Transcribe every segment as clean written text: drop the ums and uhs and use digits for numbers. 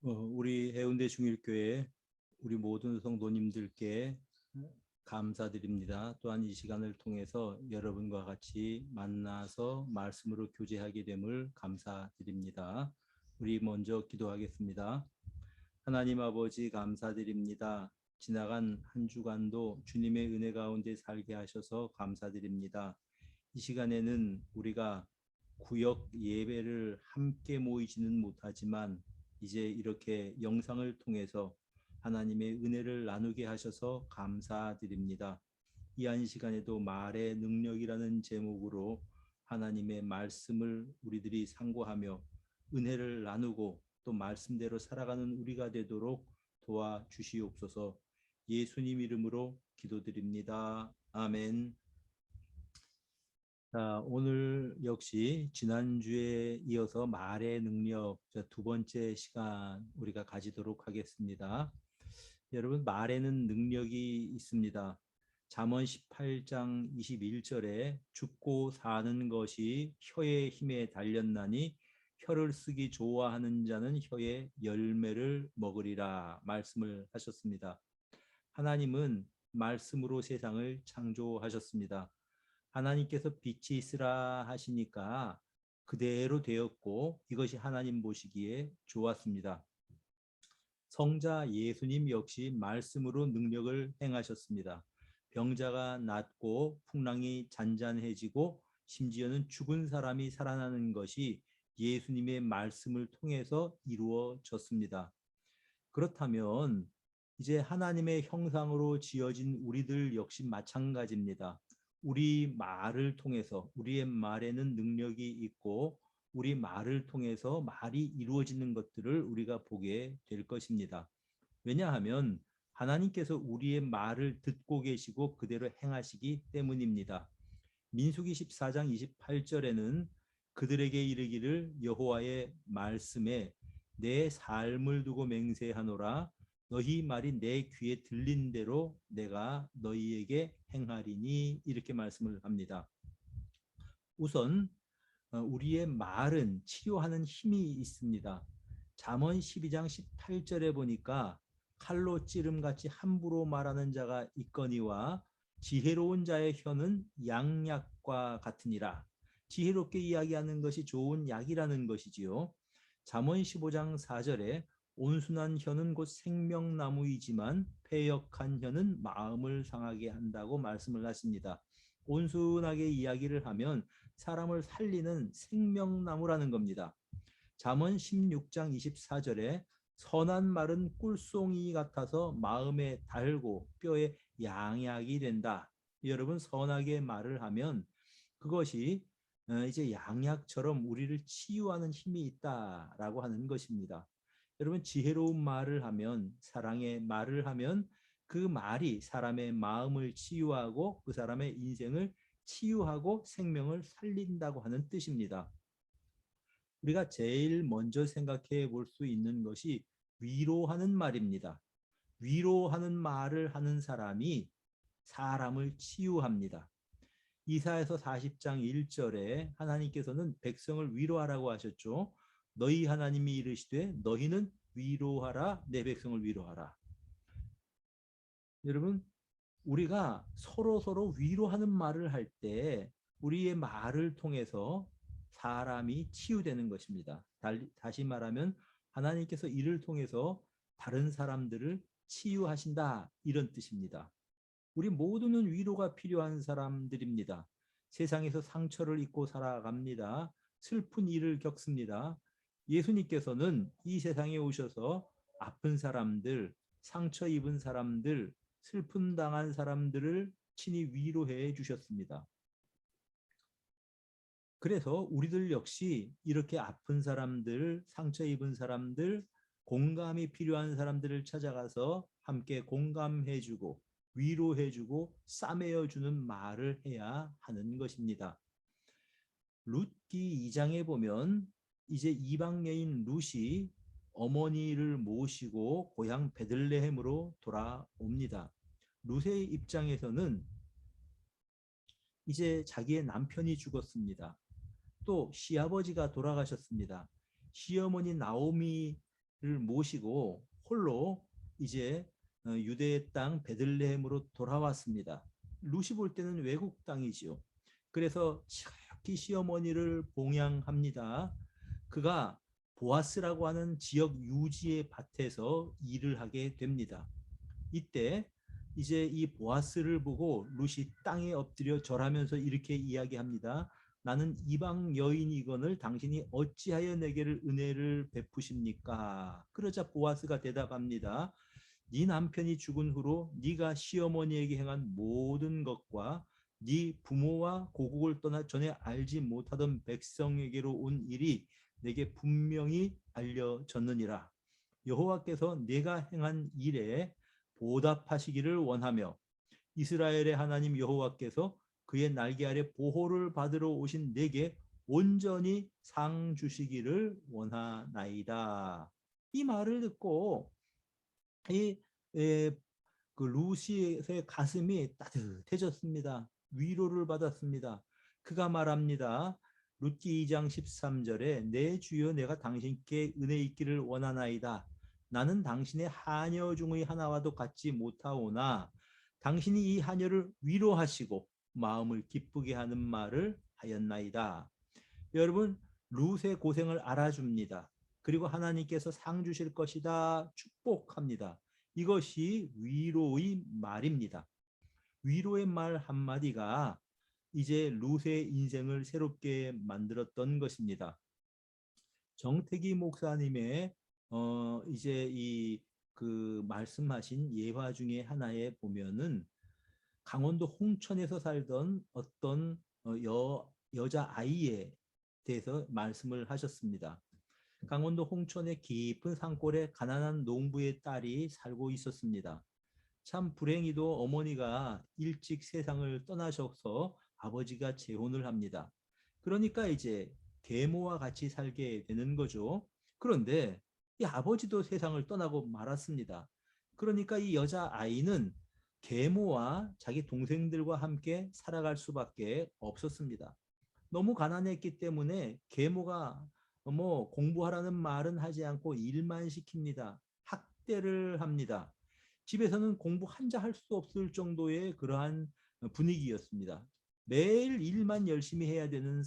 우리 해운대 중일교회 우리 모든 성도님들께 감사드립니다. 또한 이 시간을 통해서 여러분과 같이 만나서 말씀으로 교제하게 됨을 감사드립니다. 우리 먼저 기도하겠습니다. 하나님 아버지 감사드립니다. 지나간 한 주간도 주님의 은혜 가운데 살게 하셔서 감사드립니다. 이 시간에는 우리가 구역 예배를 함께 모이지는 못하지만 이제 이렇게 영상을 통해서 하나님의 은혜를 나누게 하셔서 감사드립니다. 이 한 시간에도 말의 능력이라는 제목으로 하나님의 말씀을 우리들이 상고하며 은혜를 나누고 또 말씀대로 살아가는 우리가 되도록 도와주시옵소서. 예수님 이름으로 기도드립니다. 아멘. 자, 오늘 역시 지난주에 이어서 말의 능력 두 번째 시간 우리가 가지도록 하겠습니다. 여러분, 말에는 능력이 있습니다. 잠언 18장 21절에 죽고 사는 것이 혀의 힘에 달렸나니 혀를 쓰기 좋아하는 자는 혀의 열매를 먹으리라 말씀을 하셨습니다. 하나님은 말씀으로 세상을 창조하셨습니다. 하나님께서 빛이 있으라 하시니까 그대로 되었고 이것이 하나님 보시기에 좋았습니다. 성자 예수님 역시 말씀으로 능력을 행하셨습니다. 병자가 낫고 풍랑이 잔잔해지고 심지어는 죽은 사람이 살아나는 것이 예수님의 말씀을 통해서 이루어졌습니다. 그렇다면 이제 하나님의 형상으로 지어진 우리들 역시 마찬가지입니다. 우리 말을 통해서 우리의 말에는 능력이 있고 우리 말을 통해서 말이 이루어지는 것들을 우리가 보게 될 것입니다. 왜냐하면 하나님께서 우리의 말을 듣고 계시고 그대로 행하시기 때문입니다. 민수기 14장 28절에는 그들에게 이르기를 여호와의 말씀에 내 삶을 두고 맹세하노라 너희 말이 내 귀에 들린 대로 내가 너희에게 행하리니 이렇게 말씀을 합니다. 우선 우리의 말은 치료하는 힘이 있습니다. 잠언 12장 18절에 보니까 칼로 찌름같이 함부로 말하는 자가 있거니와 지혜로운 자의 혀는 양약과 같으니라. 지혜롭게 이야기하는 것이 좋은 약이라는 것이지요. 잠언 15장 4절에 온순한 혀는 곧 생명나무이지만 패역한 혀는 마음을 상하게 한다고 말씀을 하십니다. 온순하게 이야기를 하면 사람을 살리는 생명나무라는 겁니다. 잠언 16장 24절에 선한 말은 꿀송이 같아서 마음에 달고 뼈에 양약이 된다. 여러분, 선하게 말을 하면 그것이 이제 양약처럼 우리를 치유하는 힘이 있다라고 하는 것입니다. 여러분, 지혜로운 말을 하면, 사랑의 말을 하면 그 말이 사람의 마음을 치유하고 그 사람의 인생을 치유하고 생명을 살린다고 하는 뜻입니다. 우리가 제일 먼저 생각해 볼 수 있는 것이 위로하는 말입니다. 위로하는 말을 하는 사람이 사람을 치유합니다. 이사야서 40장 1절에 하나님께서는 백성을 위로하라고 하셨죠. 너희 하나님이 이르시되 너희는 위로하라 내 백성을 위로하라. 여러분, 우리가 서로 위로하는 말을 할 때 우리의 말을 통해서 사람이 치유되는 것입니다. 다시 말하면 하나님께서 이를 통해서 다른 사람들을 치유하신다 이런 뜻입니다. 우리 모두는 위로가 필요한 사람들입니다. 세상에서 상처를 입고 살아갑니다. 슬픈 일을 겪습니다. 예수님께서는 이 세상에 오셔서 아픈 사람들, 상처 입은 사람들, 슬픔 당한 사람들을 친히 위로해 주셨습니다. 그래서 우리들 역시 이렇게 아픈 사람들, 상처 입은 사람들, 공감이 필요한 사람들을 찾아가서 함께 공감해주고 위로해주고 싸매어주는 말을 해야 하는 것입니다. 룻기 2장에 보면 이제 이방 여인 룻이 어머니를 모시고 고향 베들레헴으로 돌아옵니다. 룻의 입장에서는 이제 자기의 남편이 죽었습니다. 또 시아버지가 돌아가셨습니다. 시어머니 나오미 모시고 홀로 이제 유대 땅 베들레헴으로 돌아왔습니다. 루시 볼 때는 외국 땅이지요. 그래서 지극히 시어머니를 봉양합니다. 그가 보아스라고 하는 지역 유지의 밭에서 일을 하게 됩니다. 이때 이제 이 보아스를 보고 룻이 땅에 엎드려 절하면서 이렇게 이야기합니다. 나는 이방 여인이거늘 당신이 어찌하여 내게를 은혜를 베푸십니까? 그러자 보아스가 대답합니다. 네 남편이 죽은 후로 네가 시어머니에게 행한 모든 것과 네 부모와 고국을 떠나 전에 알지 못하던 백성에게로 온 일이 내게 분명히 알려졌느니라. 여호와께서 내가 행한 일에 보답하시기를 원하며 이스라엘의 하나님 여호와께서 그의 날개 아래 보호를 받으러 오신 내게 온전히 상 주시기를 원하나이다. 이 말을 듣고 이 그 루시의 가슴이 따뜻해졌습니다. 위로를 받았습니다. 그가 말합니다. 룻기 2장 13절에 내 주여 내가 당신께 은혜 있기를 원하나이다. 나는 당신의 하녀 중의 하나와도 같지 못하오나 당신이 이 하녀를 위로하시고 마음을 기쁘게 하는 말을 하였나이다. 여러분, 룻의 고생을 알아줍니다. 그리고 하나님께서 상 주실 것이다 축복합니다. 이것이 위로의 말입니다. 위로의 말 한마디가 이제 룻의 인생을 새롭게 만들었던 것입니다. 정태기 목사님의 이제 이 그 말씀하신 예화 중에 하나에 보면은 강원도 홍천에서 살던 어떤 여자 아이에 대해서 말씀을 하셨습니다. 강원도 홍천의 깊은 산골에 가난한 농부의 딸이 살고 있었습니다. 참 불행히도 어머니가 일찍 세상을 떠나셔서 아버지가 재혼을 합니다. 그러니까 이제 계모와 같이 살게 되는 거죠. 그런데 이 아버지도 세상을 떠나고 말았습니다. 그러니까 이 여자 아이는 계모와 자기 동생들과 함께 살아갈 수밖에 없었습니다. 너무 가난했기 때문에 계모가 뭐 공부하라는 말은 하지 않고 일만 시킵니다. 학대를 합니다. 집에서는 공부 한자 할 수 없을 정도의 그러한 분위기였습니다. 매일 일만 열심히 해야 되는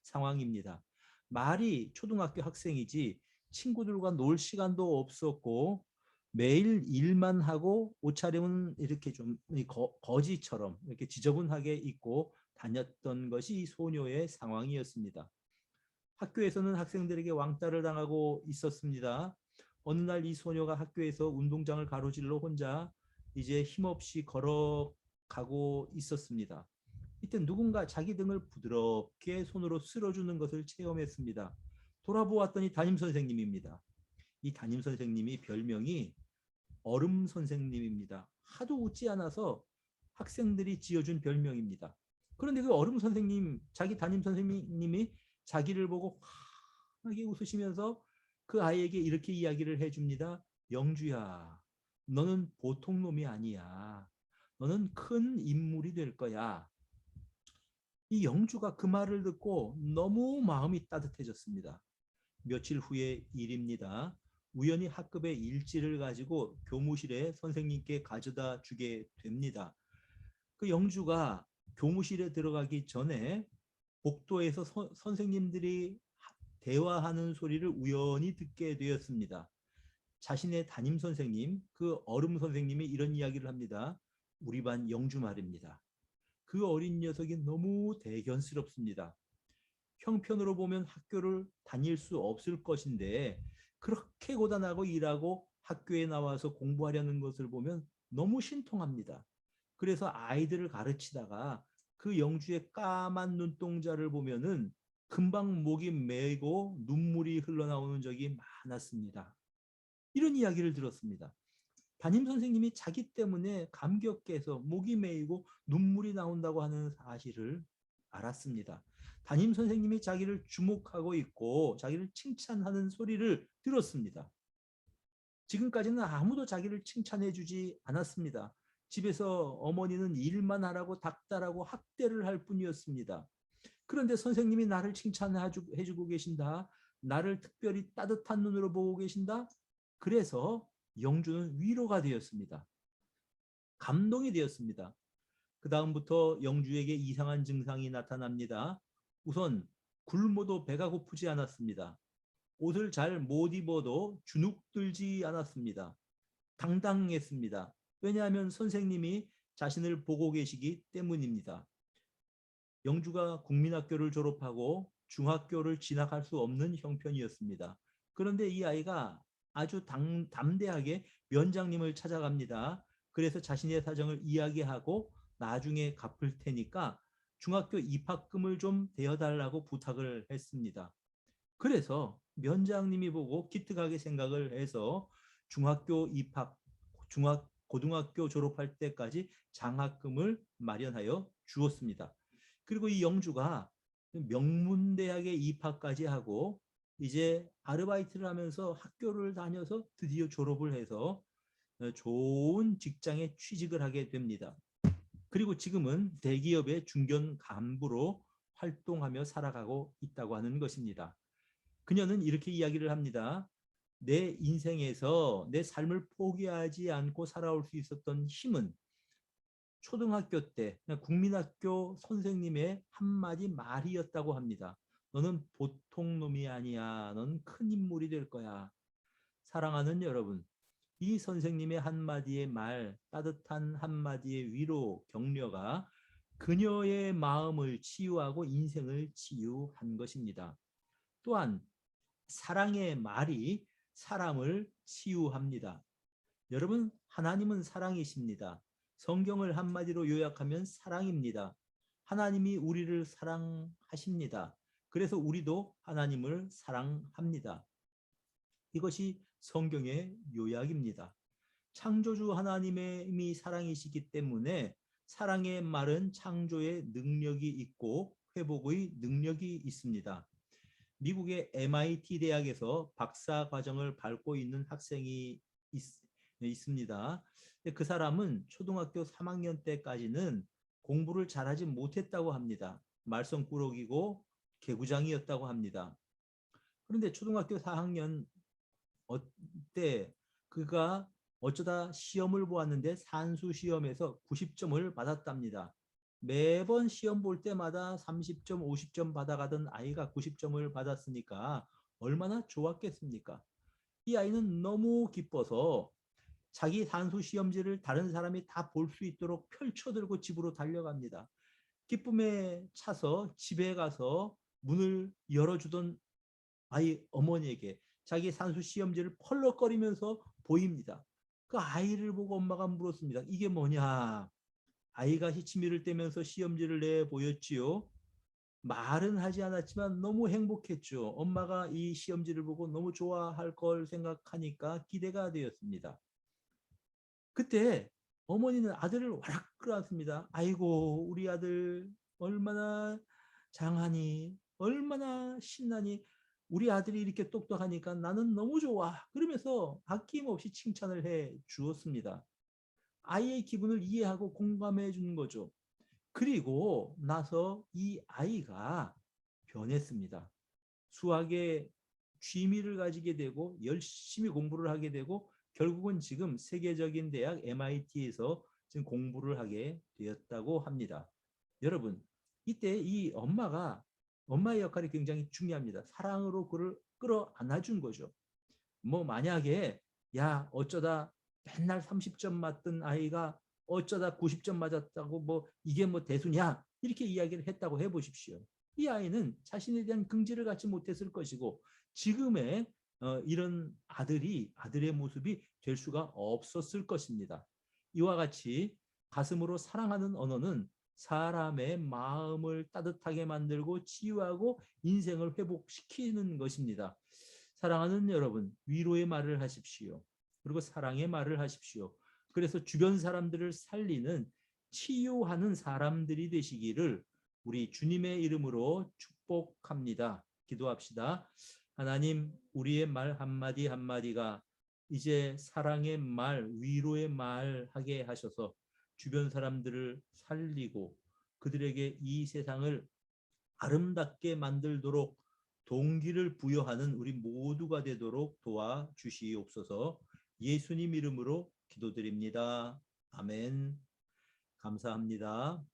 상황입니다. 말이 초등학교 학생이지 친구들과 놀 시간도 없었고 매일 일만 하고 옷차림은 이렇게 좀 거지처럼 이렇게 지저분하게 입고 다녔던 것이 소녀의 상황이었습니다. 학교에서는 학생들에게 왕따를 당하고 있었습니다. 어느 날 이 소녀가 학교에서 운동장을 가로질러 혼자 이제 힘없이 걸어가고 있었습니다. 이때 누군가 자기 등을 부드럽게 손으로 쓸어주는 것을 체험했습니다. 돌아보았더니 담임 선생님입니다. 이 담임 선생님이 별명이 얼음 선생님입니다. 하도 웃지 않아서 학생들이 지어준 별명입니다. 그런데 그 얼음 선생님, 자기 담임 선생님이 자기를 보고 환하게 웃으시면서 그 아이에게 이렇게 이야기를 해줍니다. 영주야, 너는 보통 놈이 아니야. 너는 큰 인물이 될 거야. 이 영주가 그 말을 듣고 너무 마음이 따뜻해졌습니다. 며칠 후의 일입니다. 우연히 학급의 일지를 가지고 교무실에 선생님께 가져다 주게 됩니다. 그 영주가 교무실에 들어가기 전에 복도에서 선생님들이 대화하는 소리를 우연히 듣게 되었습니다. 자신의 담임 선생님, 그 얼음 선생님이 이런 이야기를 합니다. 우리 반 영주 말입니다. 그 어린 녀석이 너무 대견스럽습니다. 형편으로 보면 학교를 다닐 수 없을 것인데 그렇게 고단하고 일하고 학교에 나와서 공부하려는 것을 보면 너무 신통합니다. 그래서 아이들을 가르치다가 그 영주의 까만 눈동자를 보면은 금방 목이 메이고 눈물이 흘러나오는 적이 많았습니다. 이런 이야기를 들었습니다. 담임 선생님이 자기 때문에 감격해서 목이 메이고 눈물이 나온다고 하는 사실을 알았습니다. 담임 선생님이 자기를 주목하고 있고 자기를 칭찬하는 소리를 들었습니다. 지금까지는 아무도 자기를 칭찬해 주지 않았습니다. 집에서 어머니는 일만 하라고 닥달하고 학대를 할 뿐이었습니다. 그런데 선생님이 나를 칭찬해 주고 계신다. 나를 특별히 따뜻한 눈으로 보고 계신다. 그래서 영주는 위로가 되었습니다. 감동이 되었습니다. 그 다음부터 영주에게 이상한 증상이 나타납니다. 우선 굶어도 배가 고프지 않았습니다. 옷을 잘 못 입어도 주눅들지 않았습니다. 당당했습니다. 왜냐하면 선생님이 자신을 보고 계시기 때문입니다. 영주가 국민학교를 졸업하고 중학교를 진학할 수 없는 형편이었습니다. 그런데 이 아이가 아주 담대하게 면장님을 찾아갑니다. 그래서 자신의 사정을 이야기하고 나중에 갚을 테니까 중학교 입학금을 좀 대어달라고 부탁을 했습니다. 그래서 면장님이 보고 기특하게 생각을 해서 중학교 입학, 고등학교 졸업할 때까지 장학금을 마련하여 주었습니다. 그리고 이 영주가 명문대학에 입학까지 하고 이제 아르바이트를 하면서 학교를 다녀서 드디어 졸업을 해서 좋은 직장에 취직을 하게 됩니다. 그리고 지금은 대기업의 중견 간부로 활동하며 살아가고 있다고 하는 것입니다. 그녀는 이렇게 이야기를 합니다. 내 인생에서 내 삶을 포기하지 않고 살아올 수 있었던 힘은 초등학교 때 국민학교 선생님의 한마디 말이었다고 합니다. 너는 보통 놈이 아니야. 넌 큰 인물이 될 거야. 사랑하는 여러분, 이 선생님의 한마디의 말, 따뜻한 한마디의 위로, 격려가 그녀의 마음을 치유하고 인생을 치유한 것입니다. 또한 사랑의 말이 사람을 치유합니다. 여러분, 하나님은 사랑이십니다. 성경을 한마디로 요약하면 사랑입니다. 하나님이 우리를 사랑하십니다. 그래서 우리도 하나님을 사랑합니다. 이것이 성경의 요약입니다. 창조주 하나님이 사랑이시기 때문에 사랑의 말은 창조의 능력이 있고 회복의 능력이 있습니다. 미국의 MIT 대학에서 박사 과정을 밟고 있는 학생이 있습니다. 그 사람은 초등학교 3학년 때까지는 공부를 잘하지 못했다고 합니다. 말썽꾸러기고 개구장이었다고 합니다. 그런데 초등학교 4학년 때 그가 어쩌다 시험을 보았는데 산수 시험에서 90점을 받았답니다. 매번 시험 볼 때마다 30점, 50점 받아가던 아이가 90점을 받았으니까 얼마나 좋았겠습니까? 이 아이는 너무 기뻐서 자기 산수 시험지를 다른 사람이 다 볼 수 있도록 펼쳐들고 집으로 달려갑니다. 기쁨에 차서 집에 가서 문을 열어주던 아이 어머니에게 자기 산수 시험지를 펄럭거리면서 보입니다. 그 아이를 보고 엄마가 물었습니다. 이게 뭐냐? 아이가 시치미를 떼면서 시험지를 내 보였지요. 말은 하지 않았지만 너무 행복했죠. 엄마가 이 시험지를 보고 너무 좋아할 걸 생각하니까 기대가 되었습니다. 그때 어머니는 아들을 와락 끌어안습니다. 아이고 우리 아들 얼마나 장하니 얼마나 신나니 우리 아들이 이렇게 똑똑하니까 나는 너무 좋아. 그러면서 아낌없이 칭찬을 해 주었습니다. 아이의 기분을 이해하고 공감해 주는 거죠. 그리고 나서 이 아이가 변했습니다. 수학에 취미를 가지게 되고 열심히 공부를 하게 되고 결국은 지금 세계적인 대학 MIT에서 지금 공부를 하게 되었다고 합니다. 여러분, 이때 이 엄마의 역할이 굉장히 중요합니다. 사랑으로 그를 끌어안아준 거죠. 뭐 만약에 야 어쩌다 맨날 30점 맞던 아이가 어쩌다 90점 맞았다고 뭐 이게 뭐 대수냐 이렇게 이야기를 했다고 해보십시오. 이 아이는 자신에 대한 긍지를 갖지 못했을 것이고 지금의 이런 아들의 모습이 될 수가 없었을 것입니다. 이와 같이 가슴으로 사랑하는 언어는 사람의 마음을 따뜻하게 만들고 치유하고 인생을 회복시키는 것입니다. 사랑하는 여러분, 위로의 말을 하십시오. 그리고 사랑의 말을 하십시오. 그래서 주변 사람들을 살리는 치유하는 사람들이 되시기를 우리 주님의 이름으로 축복합니다. 기도합시다. 하나님, 우리의 말 한마디 한마디가 이제 사랑의 말, 위로의 말 하게 하셔서 주변 사람들을 살리고 그들에게 이 세상을 아름답게 만들도록 동기를 부여하는 우리 모두가 되도록 도와주시옵소서. 예수님 이름으로 기도드립니다. 아멘. 감사합니다.